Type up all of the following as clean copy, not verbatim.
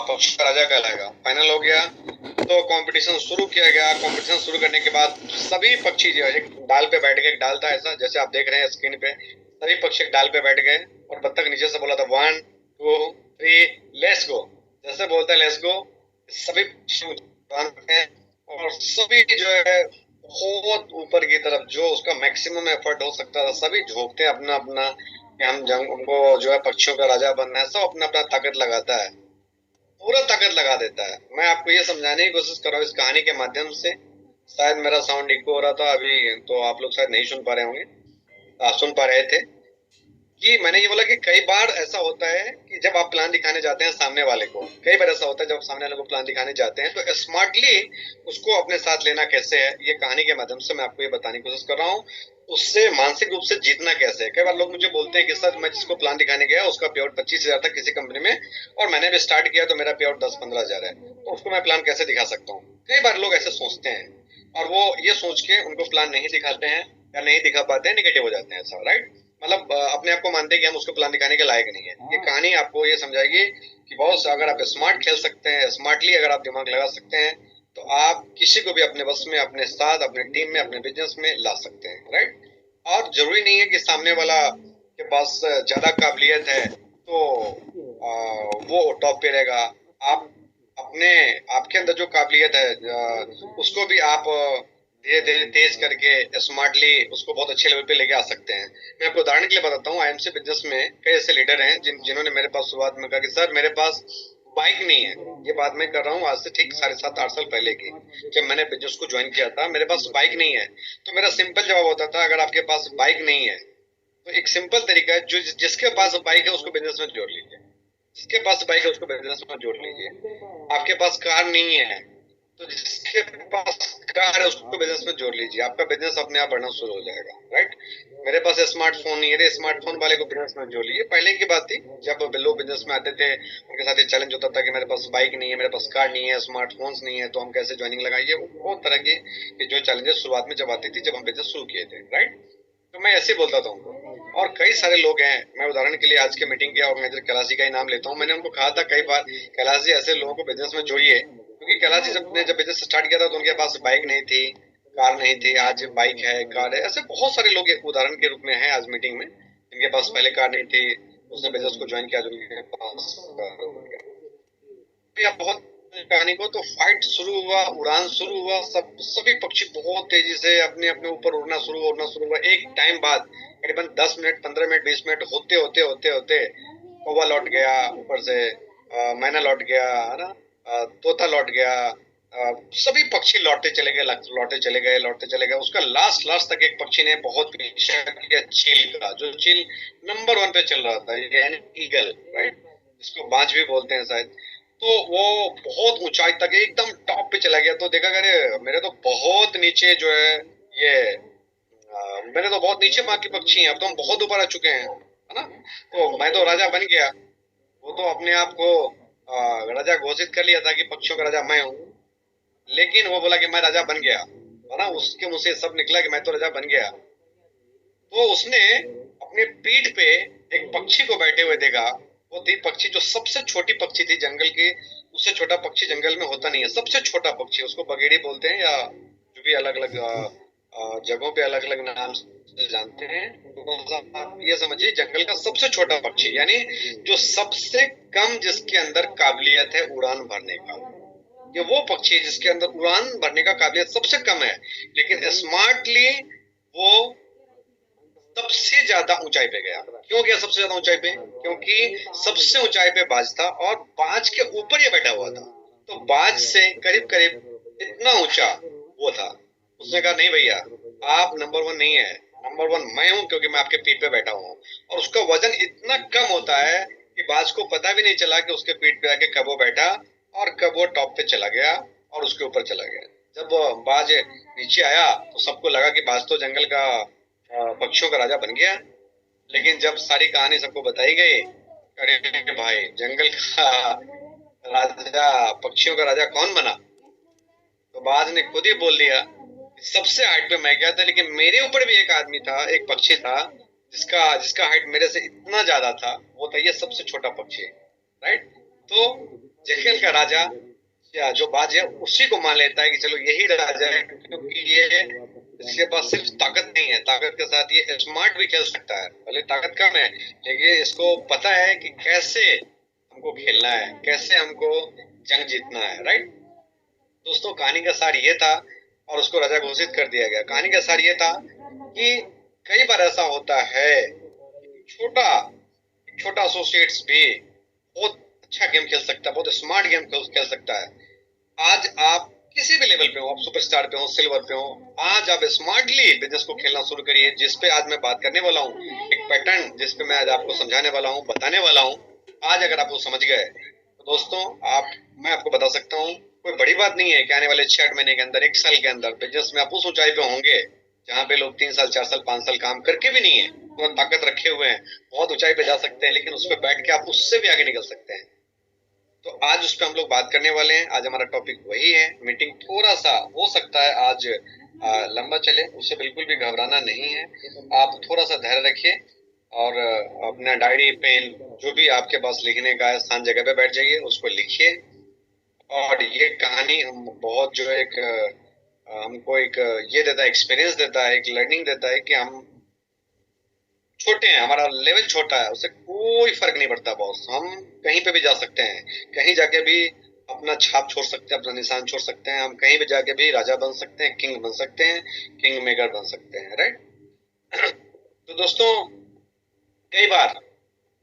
पक्ष का राजा कहलाएगा। फाइनल हो गया तो कंपटीशन शुरू किया गया। कंपटीशन शुरू करने के बाद सभी पक्षी जो है एक डाल पे बैठ गए। एक डाल था ऐसा जैसे आप देख रहे हैं स्क्रीन पे, सभी पक्षी एक डाल पे बैठ गए और बत्तख नीचे से बोला था 1 2 3 लेट्स गो। जैसे बोलते हैं लेट्स गो, सभी पक्षी उड़ान भरते हैं और सभी जो है बहुत ऊपर की तरफ जो उसका मैक्सिमम एफर्ट हो सकता था सभी झोंकते हैं अपना अपना कि हम जंग उनको जो है पक्षियों का राजा बनना है। सब अपना अपना ताकत लगाता है, पूरा ताकत लगा देता है। मैं आपको ये समझाने की कोशिश कर रहा हूँ इस कहानी के माध्यम से। शायद मेरा साउंड इको हो रहा था अभी, तो आप लोग शायद नहीं सुन पा रहे होंगे, सुन पा रहे थे कि मैंने ये बोला कि कई बार ऐसा होता है कि जब आप प्लान दिखाने जाते हैं सामने वाले को, कई बार ऐसा होता है जब सामने वाले को प्लान दिखाने जाते हैं तो स्मार्टली उसको अपने साथ लेना कैसे है, ये कहानी के माध्यम से मैं आपको ये बताने की कोशिश कर रहा हूँ। उससे मानसिक रूप से जीतना कैसे है। कई बार लोग मुझे बोलते हैं कि सर मैं जिसको प्लान दिखाने गया उसका पे आउट 25,000 था किसी कंपनी में और मैंने भी स्टार्ट किया तो मेरा पे आउट 10-15,000 है, तो उसको मैं प्लान कैसे दिखा सकता हूँ। कई बार लोग ऐसे सोचते हैं और वो ये सोच के उनको प्लान नहीं दिखाते हैं या नहीं दिखा पाते हैं, निगेटिव हो जाते हैं ऐसा, राइट। मतलब अपने आप को मानते हैं कि हम उसको प्लान दिखाने के लायक नहीं है। ये कहानी आपको ये समझाएगी कि बहुत अगर आप स्मार्ट खेल सकते हैं, स्मार्टली अगर आप दिमाग लगा सकते हैं तो आप किसी को भी अपने बस में, अपने साथ, अपने टीम में, अपने बिजनेस में ला सकते हैं, राइट। और जरूरी नहीं है कि सामने वाला के पास ज्यादा काबिलियत है तो वो टॉप पे रहेगा। आप अपने आपके अंदर जो काबिलियत है उसको भी आप धीरे धीरे तेज करके स्मार्टली उसको बहुत अच्छे लेवल पे लेके आ सकते हैं। मैं आपको उदाहरण के लिए बताता हूँ, आईएमसी बिजनेस में कई ऐसे लीडर हैं जिन्होंने मेरे पास शुरुआत में कहा कि सर मेरे पास बाइक नहीं है। ये बात मैं कर रहा हूँ आज से ठीक 7.5-8 साल पहले की, जब मैंने बिजनेस को ज्वाइन किया था। मेरे पास बाइक नहीं है तो मेरा सिंपल जवाब होता था अगर आपके पास बाइक नहीं है तो एक सिंपल तरीका है, जो जिसके पास बाइक है उसको बिजनेस में जोड़ लीजिए। जिसके पास बाइक है उसको बिजनेस में जोड़ लीजिए। आपके पास कार नहीं है तो जिसके पास कार है उसको बिजनेस में जोड़ लीजिए। आपका बिजनेस अपने आप बढ़ना शुरू हो जाएगा, राइट। मेरे पास स्मार्टफोन नहीं है, स्मार्टफोन वाले को बिजनेस में जोड़ लीजिए। पहले की बात थी जब लोग बिजनेस में आते थे उनके साथ ये चैलेंज होता था कि मेरे पास बाइक नहीं है, मेरे पास कार नहीं है, स्मार्टफोन्स नहीं है, तो हम कैसे ज्वाइनिंग लगाएंगे। बहुत तरह के जो चैलेंजेस शुरुआत में जब आती थी जब हम बिजनेस शुरू किए थे, राइट। तो मैं ऐसे बोलता था उनको। और कई सारे लोग हैं, मैं उदाहरण के लिए आज के मीटिंग के ऑर्गेनाइजर कैलाश जी का ही नाम लेता हूँ। मैंने उनको कहा था कई बार कैलाश जी ऐसे लोगों को बिजनेस में जोड़िए, क्योंकि कैलाश जी जब बिजनेस स्टार्ट किया था तो उनके पास बाइक नहीं थी, कार नहीं थी। आज बाइक है, कार है। ऐसे बहुत सारे लोग एक उदाहरण के रूप में हैं आज मीटिंग में, जिनके पास पहले कार नहीं थी, उसने बिजनेस को ज्वाइन किया, जिनके पास कार हो गया। आप बहुत कहानी को तो फाइट शुरू हुआ, उड़ान शुरू हुआ, सभी पक्षी बहुत तेजी से अपने अपने ऊपर उड़ना शुरू हुआ। एक टाइम बाद करीबन 10 मिनट, 15 मिनट, 20 मिनट होते होते होते होते कौवा लौट गया ऊपर से, मैना लौट गया, है ना, तोता लौट गया, सभी पक्षी लौटते चले गए, लौटते चले गए, लौटते चले गए। उसका लास्ट लास्ट तक एक पक्षी ने बहुत पीछा किया चील का, जो चील नंबर 1 पे चल रहा था, यानी ईगल, राइट, जिसको बाज भी बोलते हैं शायद। तो वो बहुत ऊंचाई तक एकदम टॉप पे चला गया। तो देखा अरे मेरे तो बहुत नीचे जो है ये मेरे तो बहुत नीचे बाकी पक्षी हैं, अब तो हम बहुत ऊपर आ चुके हैं, है ना। तो मैं तो राजा बन गया। वो तो अपने आप को राजा घोषित कर लिया था कि पक्षियों का राजा मैं हूँ, लेकिन वो बोला कि मैं राजा बन गया, है ना। उसके मुंह से सब निकला कि मैं तो राजा बन गया। तो उसने अपने पीठ पे एक पक्षी को बैठे हुए देखा। वो थी पक्षी जो सबसे छोटी पक्षी थी जंगल की। उससे छोटा पक्षी जंगल में होता नहीं है, सबसे छोटा पक्षी, उसको बगेड़ी बोलते हैं या जो भी अलग अलग जगहों पे अलग अलग नाम से जानते हैं। तो आप ये समझिए जंगल का सबसे छोटा पक्षी, यानी जो सबसे कम जिसके अंदर काबिलियत है उड़ान भरने का, ये वो पक्षी है जिसके अंदर उड़ान भरने का काबिलियत सबसे कम है, लेकिन स्मार्टली वो सबसे ज्यादा ऊंचाई पे गया। क्यों गया सबसे ज्यादा ऊंचाई पे? क्योंकि सबसे ऊंचाई पे बाज था और बाज के ऊपर ये बैठा हुआ था, तो बाज से करीब करीब इतना ऊंचा वो था। उसने कहा नहीं भैया, आप नंबर 1 नहीं है, नंबर 1 मैं हूं, क्योंकि मैं आपके पीठ पे बैठा हूं। और उसका वजन इतना कम होता है कि बाज को पता भी नहीं चला कि उसके पीठ पे आके कब वो बैठा और कब वो टॉप पे चला गया और उसके ऊपर चला गया। जब बाज नीचे आया तो सबको लगा कि बाज तो जंगल का पक्षियों का राजा बन गया। लेकिन जब सारी कहानी सबको बताई गई, अरे भाई जंगल का राजा, पक्षियों का राजा कौन बना? तो बाज ने खुद ही बोल दिया, सबसे हाइट पे मैं गया था, लेकिन मेरे ऊपर भी एक आदमी था, एक पक्षी था जिसका जिसका हाइट मेरे से इतना ज्यादा था, वो था ये सबसे छोटा पक्षी, राइट। तो जेकेल का राजा या जो बाज है उसी को मान लेता है कि चलो यही राजा है, क्योंकि ये इसके पास सिर्फ ताकत नहीं है, ताकत के साथ ये स्मार्ट भी खेल सकता है। भले ताकत कम है लेकिन इसको पता है कि कैसे हमको खेलना है, कैसे हमको जंग जीतना है। राइट दोस्तों, कहानी का सार ये था और उसको राजा घोषित कर दिया गया। कहानी का सार ये था कि कई बार ऐसा होता है छोटा छोटा एसोसिएट्स भी बहुत अच्छा गेम खेल सकता है, बहुत स्मार्ट गेम खेल सकता है। आज आप किसी भी लेवल पे हो, आप सुपरस्टार पे हो, सिल्वर पे हो, आज आप स्मार्टली बिजनेस को खेलना शुरू करिए, जिस पे आज मैं बात करने वाला हूँ। एक पैटर्न जिस पे मैं आज आपको समझाने वाला हूँ, बताने वाला हूँ। आज अगर आप वो समझ गए तो दोस्तों मैं आपको बता सकता हूँ, कोई बड़ी बात नहीं है कि आने वाले 6-8 महीने के अंदर, 1 साल के अंदर बिजनेस में आप उस ऊंचाई पे होंगे जहाँ पे लोग 3 साल 4 साल 5 साल काम करके भी नहीं है, बहुत ताकत रखे हुए हैं, बहुत ऊंचाई पे जा सकते हैं, लेकिन उस पर बैठ के आप उससे भी आगे निकल सकते हैं। तो आज उस पर हम लोग बात करने वाले हैं। आज हमारा टॉपिक वही है। मीटिंग थोड़ा सा हो सकता है आज लंबा चले, उससे बिल्कुल भी घबराना नहीं है। आप थोड़ा सा धैर्य रखिए और अपना डायरी पेन जो भी आपके पास लिखने का है, स्थान जगह पे बैठ जाइए, उसको लिखिए। और ये कहानी हम बहुत जो है एक हमको एक ये देता है, एक्सपीरियंस देता है, एक लर्निंग देता है कि हम छोटे हैं, हमारा लेवल छोटा है, उससे कोई फर्क नहीं पड़ता बॉस। हम कहीं पे भी जा सकते हैं, कहीं जाके भी अपना छाप छोड़ सकते हैं, अपना निशान छोड़ सकते हैं। हम कहीं भी जाके भी राजा बन सकते हैं, किंग बन सकते हैं, किंग मेकर बन सकते हैं। राइट तो दोस्तों, कई बार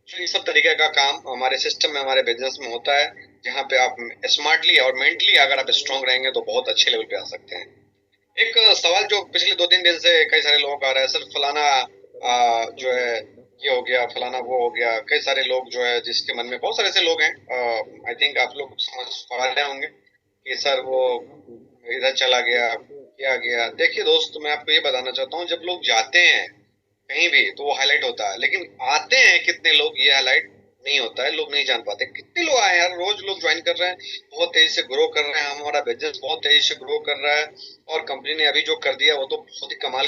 ये सब तरीके का काम हमारे सिस्टम में, हमारे बिजनेस में होता है, जहाँ पे आप स्मार्टली और मेंटली अगर आप स्ट्रांग रहेंगे तो बहुत अच्छे लेवल पे आ सकते हैं। एक सवाल जो पिछले 2-3 दिन से कई सारे लोगों का आ रहा है, सर फलाना जो है ये हो गया, फलाना वो हो गया। कई सारे लोग जो है जिसके मन में, बहुत सारे ऐसे लोग हैं, आई थिंक आप लोग समझ पा रहे होंगे कि सर वो इधर चला गया, क्या गया। देखिए दोस्त, मैं आपको ये बताना चाहता हूँ, जब लोग जाते हैं कहीं भी तो वो हाईलाइट होता है, लेकिन आते हैं कितने लोग ये हाईलाइट नहीं होता है। लोग नहीं जान पाते कितने लोग आए यार, रोज लोग ज्वाइन कर रहे हैं, बहुत तेजी से ग्रो कर रहे हैं, हमारा बिजनेस बहुत तेजी से ग्रो कर रहा है। और कंपनी ने अभी जो कर दिया वो तो बहुत ही कमाल